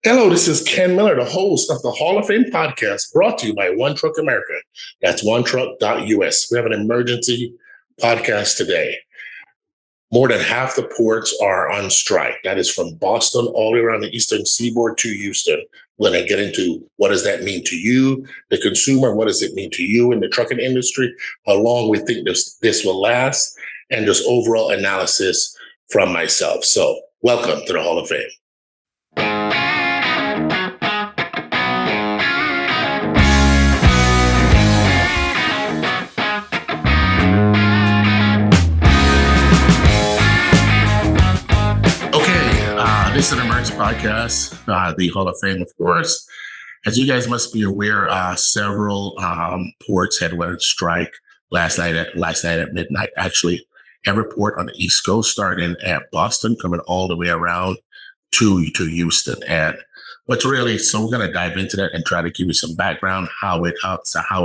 Hello, this is Ken Miller, the host of the Hall of Fame podcast, brought to you by One Truck America. That's onetruck.us. We have an emergency podcast today. More than half the ports are on strike. That is from Boston all the way around the eastern seaboard to Houston. We're going to get into what does that mean to you, the consumer? What does it mean to you in the trucking industry? How long we think this will last, and just overall analysis from myself. So welcome to the Hall of Fame. This is an emergency podcast, the Hall of Fame, of course. As you guys must be aware, several ports had went on strike last night at midnight. Actually, every port on the East Coast, starting at Boston, coming all the way around to Houston. And what's really, so we're going to dive into that and try to give you some background, how it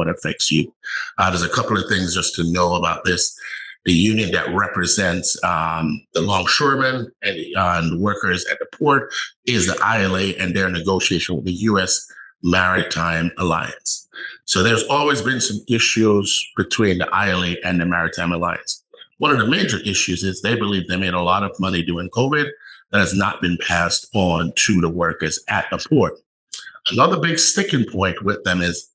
affects you. There's a couple of things just to know about this. The union that represents the longshoremen and workers at the port is the ILA, and their negotiation with the U.S. Maritime Alliance. So there's always been some issues between the ILA and the Maritime Alliance. One of the major issues is they believe they made a lot of money during COVID that has not been passed on to the workers at the port. Another big sticking point with them is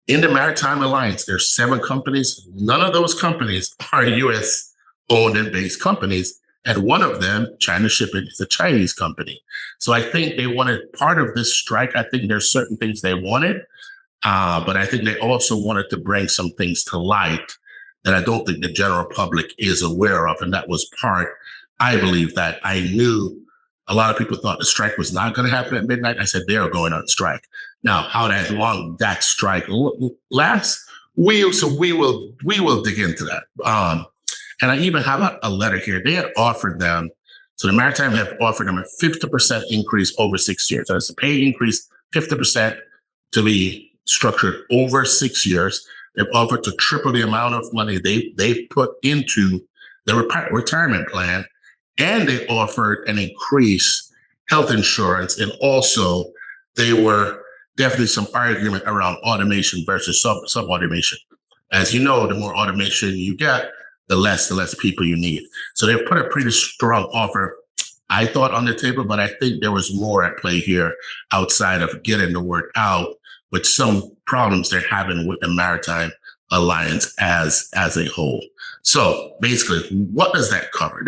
in the Maritime Alliance, there's 7 companies. None of those companies are U.S. owned and based companies. And one of them, China Shipping, is a Chinese company. So I think they wanted part of this strike. I think there's certain things they wanted, but I think they also wanted to bring some things to light that I don't think the general public is aware of. And that was part, I believe, that I knew a lot of people thought the strike was not going to happen at midnight. I said, they're going on strike. Now, how long that strike lasts, we will dig into that. And I even have a letter here. They had offered them, so the Maritime have offered them a 50% increase over 6 years. So it's a pay increase, 50% to be structured over 6 years. They've offered to triple the amount of money they put into the retirement plan, and they offered an increased health insurance, and also they were definitely some argument around automation versus sub-automation. As you know, the more automation you get, the less people you need. So they've put a pretty strong offer, I thought, on the table, but I think there was more at play here outside of getting the word out with some problems they're having with the Maritime Alliance as a whole. So basically, what does that cover?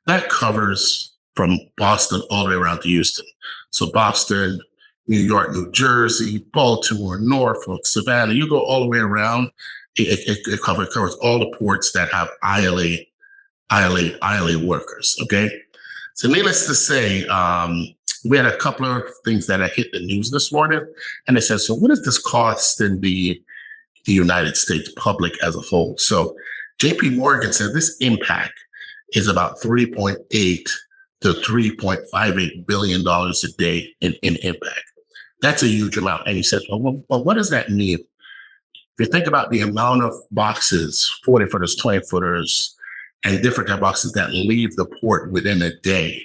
That covers from Boston all the way around to Houston. So Boston, New York, New Jersey, Baltimore, Norfolk, Savannah, you go all the way around. It covers all the ports that have ILA workers, okay? So needless to say, we had a couple of things that hit the news this morning, and it says, so what does this cost in the United States public as a whole? So JP Morgan said this impact is about $3.8 to $3.58 billion a day in impact. That's a huge amount. And he said, well, what does that mean? If you think about the amount of boxes, 40-footers, 20-footers, and different type of boxes that leave the port within a day,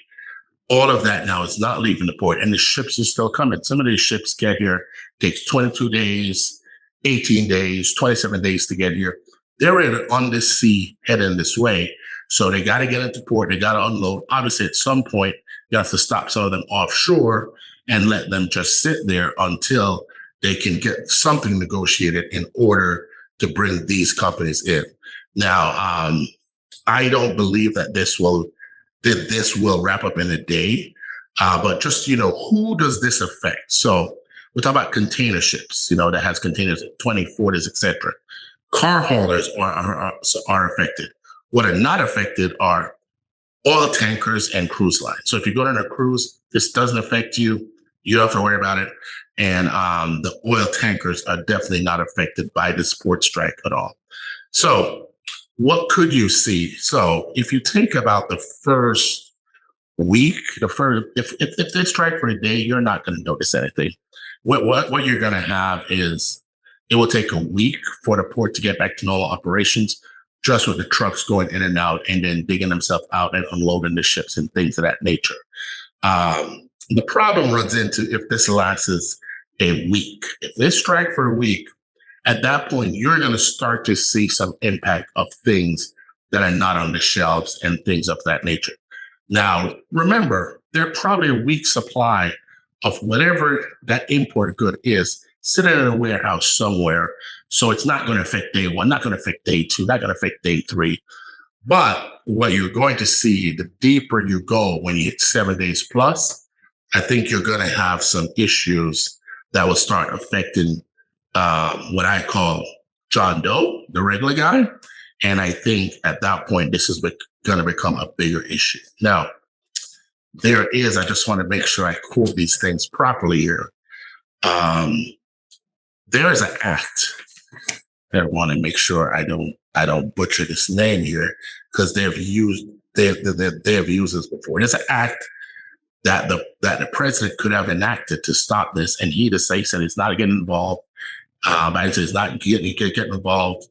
all of that now is not leaving the port, and the ships are still coming. Some of these ships get here, takes 22 days, 18 days, 27 days to get here. They're on this sea heading this way. So they got to get into port. They got to unload. Obviously, at some point, you have to stop some of them offshore and let them just sit there until they can get something negotiated in order to bring these companies in. Now, I don't believe that this will wrap up in a day, but just, who does this affect? So we're talking about container ships, that has containers at 20, 40s, etc. Car haulers are affected. What are not affected are oil tankers and cruise lines. So if you go on a cruise, this doesn't affect you. You don't have to worry about it. And the oil tankers are definitely not affected by this port strike at all. So what could you see? So if you think about the first week, if they strike for a day, you're not going to notice anything. What you're going to have is it will take a week for the port to get back to normal operations, just with the trucks going in and out and then digging themselves out and unloading the ships and things of that nature. The problem runs into if this lasts a week. If they strike for a week, at that point, you're going to start to see some impact of things that are not on the shelves and things of that nature. Now, remember, there's probably a week supply of whatever that import good is sitting in a warehouse somewhere. So it's not going to affect day one, not going to affect day two, not going to affect day three. But what you're going to see, the deeper you go when you hit 7 days plus, I think you're going to have some issues that will start affecting what I call John Doe, the regular guy. And I think at that point, this is going to become a bigger issue. Now, I just want to make sure I quote these things properly here. There is an act that I want to make sure I don't butcher this name here because they have used this before. There's an act that the president could have enacted to stop this, and he just said he's not getting involved. I said he's not getting involved.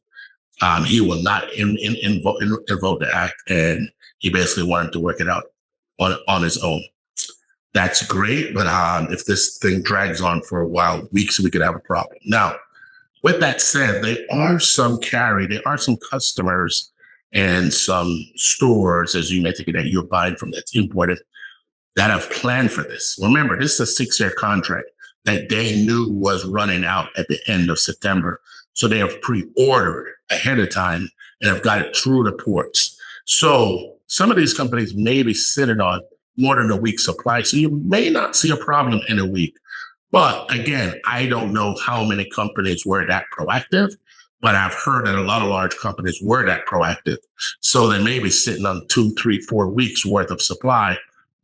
He will not invoke the act, and he basically wanted to work it out on his own. That's great, but if this thing drags on for a while, weeks, we could have a problem. Now, with that said, there are some customers and some stores, as you may think that you're buying from that's imported, that have planned for this. Remember, this is a 6-year contract that they knew was running out at the end of September. So they have pre-ordered ahead of time and have got it through the ports. So some of these companies may be sitting on more than a week's supply. So you may not see a problem in a week. But again, I don't know how many companies were that proactive, but I've heard that a lot of large companies were that proactive. So they may be sitting on 2, 3, 4 weeks worth of supply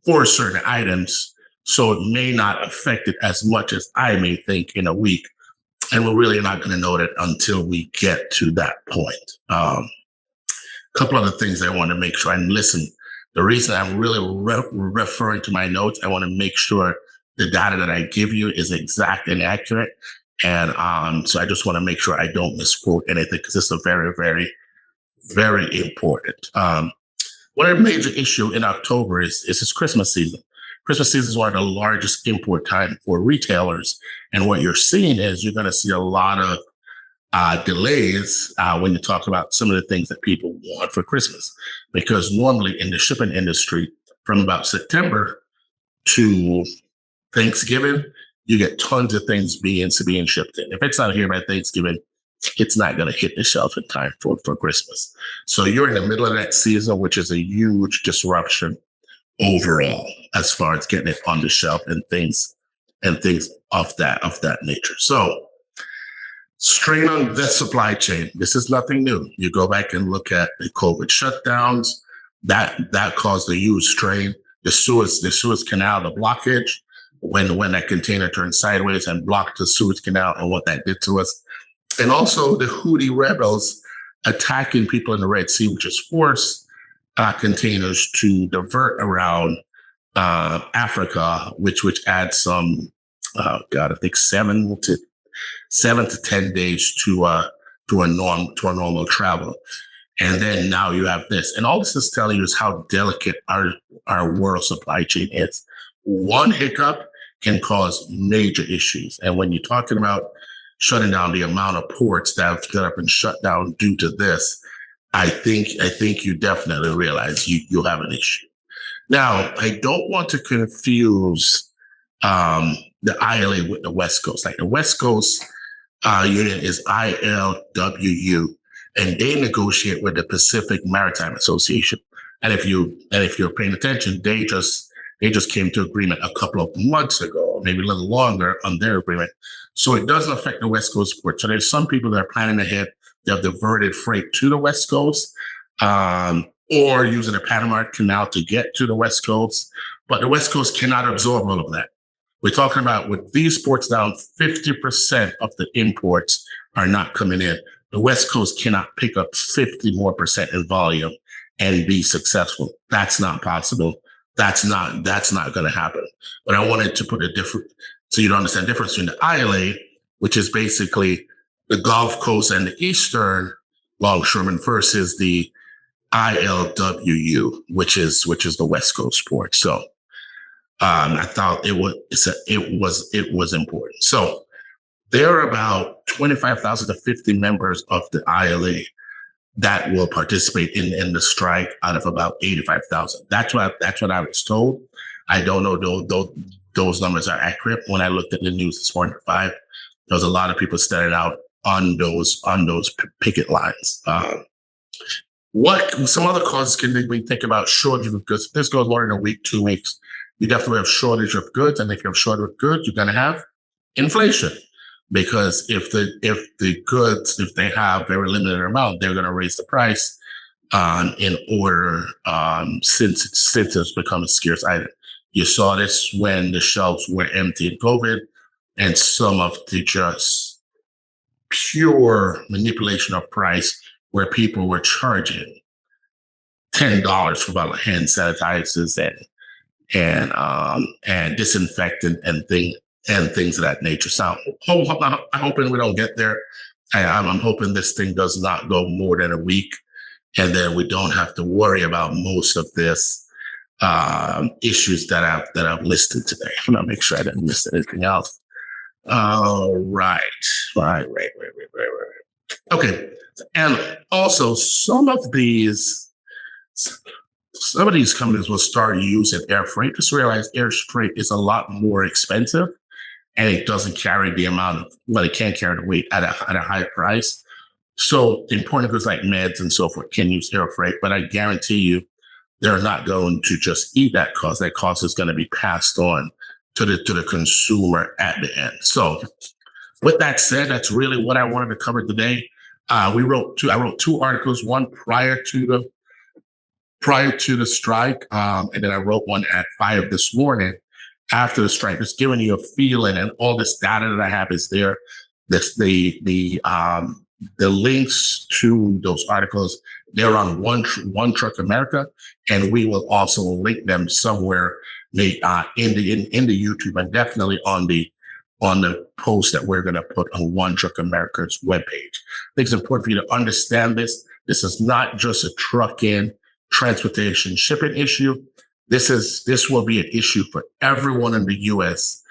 for certain items. So it may not affect it as much as I may think in a week. And we're really not going to know that until we get to that point. A couple other things I want to make sure. And listen, the reason I'm really referring to my notes, I want to make sure the data that I give you is exact and accurate. And so I just want to make sure I don't misquote anything because this is very, very, very important. One major issue in October is this Christmas season. Christmas season is one of the largest import time for retailers. And what you're seeing is you're going to see a lot of delays when you talk about some of the things that people want for Christmas. Because normally in the shipping industry, from about September to Thanksgiving, you get tons of things being shipped in. If it's not here by Thanksgiving, it's not going to hit the shelf in time for Christmas. So you're in the middle of that season, which is a huge disruption overall as far as getting it on the shelf and things of that nature. So strain on the supply chain. This is nothing new. You go back and look at the COVID shutdowns that caused a huge strain. The Suez Canal, the blockage, when that container turned sideways and blocked the Suez Canal and what that did to us. And also the Houthi rebels attacking people in the Red Sea, which has forced containers to divert around Africa, which adds some, I think 7 to 10 days to a normal travel. And then now you have this. And all this is telling you is how delicate our world supply chain is. One hiccup can cause major issues. And when you're talking about shutting down the amount of ports that have been shut down due to this, I think you definitely realize you'll have an issue. Now, I don't want to confuse the ILA with the West Coast. Like the West Coast union is ILWU, and they negotiate with the Pacific Maritime Association. And if you're paying attention, they just came to agreement a couple of months ago, maybe a little longer on their agreement. So it doesn't affect the West Coast port. So there's some people that are planning ahead. They have diverted freight to the West Coast or using the Panama Canal to get to the West Coast. But the West Coast cannot absorb all of that. We're talking about with these ports down, 50% of the imports are not coming in. The West Coast cannot pick up 50% more in volume and be successful. That's not possible. That's not going to happen. But I wanted to put so you don't understand the difference between the ILA, which is basically the Gulf Coast and the Eastern longshoremen versus the ILWU, which is the West Coast port. So I thought it was important. So there are about 25,000 to 50 members of the ILA that will participate in the strike out of about 85,000. That's what I was told. I don't know those numbers are accurate. When I looked at the news this morning at 5, there was a lot of people standing out on those picket lines. What some other causes can we think about? Shortage of goods. If this goes more than a week, 2 weeks, you definitely have shortage of goods, and if you have shortage of goods, you're going to have inflation. Because if the goods, if they have very limited amount, they're going to raise the price in order, since it's become a scarce item. You saw this when the shelves were empty in COVID, and some of the just pure manipulation of price, where people were charging $10 for about hand sanitizers and disinfectant and things of that nature. So I'm hoping we don't get there. I'm hoping this thing does not go more than a week, and then we don't have to worry about most of this issues that I've listed today. I'm gonna make sure I didn't miss anything else. Right. Okay, and also some of these companies will start using air freight. Just realize air freight is a lot more expensive, and it doesn't carry the amount of, well, it can't carry the weight at a high price. So important goods like meds and so forth can use air freight, but I guarantee you they're not going to just eat that cost. That cost is going to be passed on to the consumer at the end. So with that said, that's really what I wanted to cover today. I wrote two articles, one prior to the strike, and then I wrote one at 5 this morning after the strike. Just giving you a feeling, and all this data that I have is there. The links to those articles, they're on One Truck America, and we will also link them somewhere in the YouTube, and definitely on the post that we're going to put on One Truck America's webpage. I think it's important for you to understand this. This is not just a trucking, transportation, shipping issue. This will be an issue for everyone in the U.S.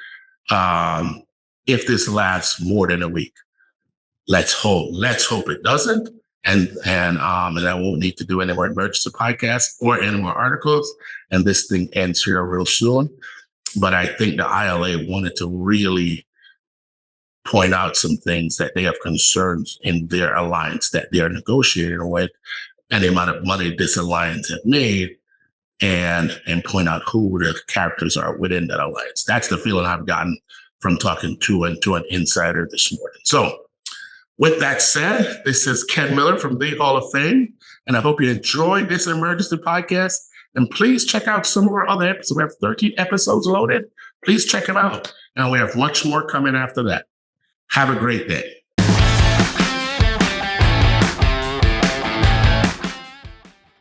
If this lasts more than a week. Let's hope it doesn't, and I won't need to do any more emergency podcasts or any more articles, and this thing ends here real soon. But I think the ILA wanted to really point out some things that they have concerns in their alliance that they're negotiating with, and the amount of money this alliance has made, and point out who the characters are within that alliance. That's the feeling I've gotten from talking to an insider this morning. So with that said, this is Ken Miller from the Hall of Fame, and I hope you enjoyed this emergency podcast. And please check out some of our other episodes. We have 13 episodes loaded. Please check them out. And we have much more coming after that. Have a great day.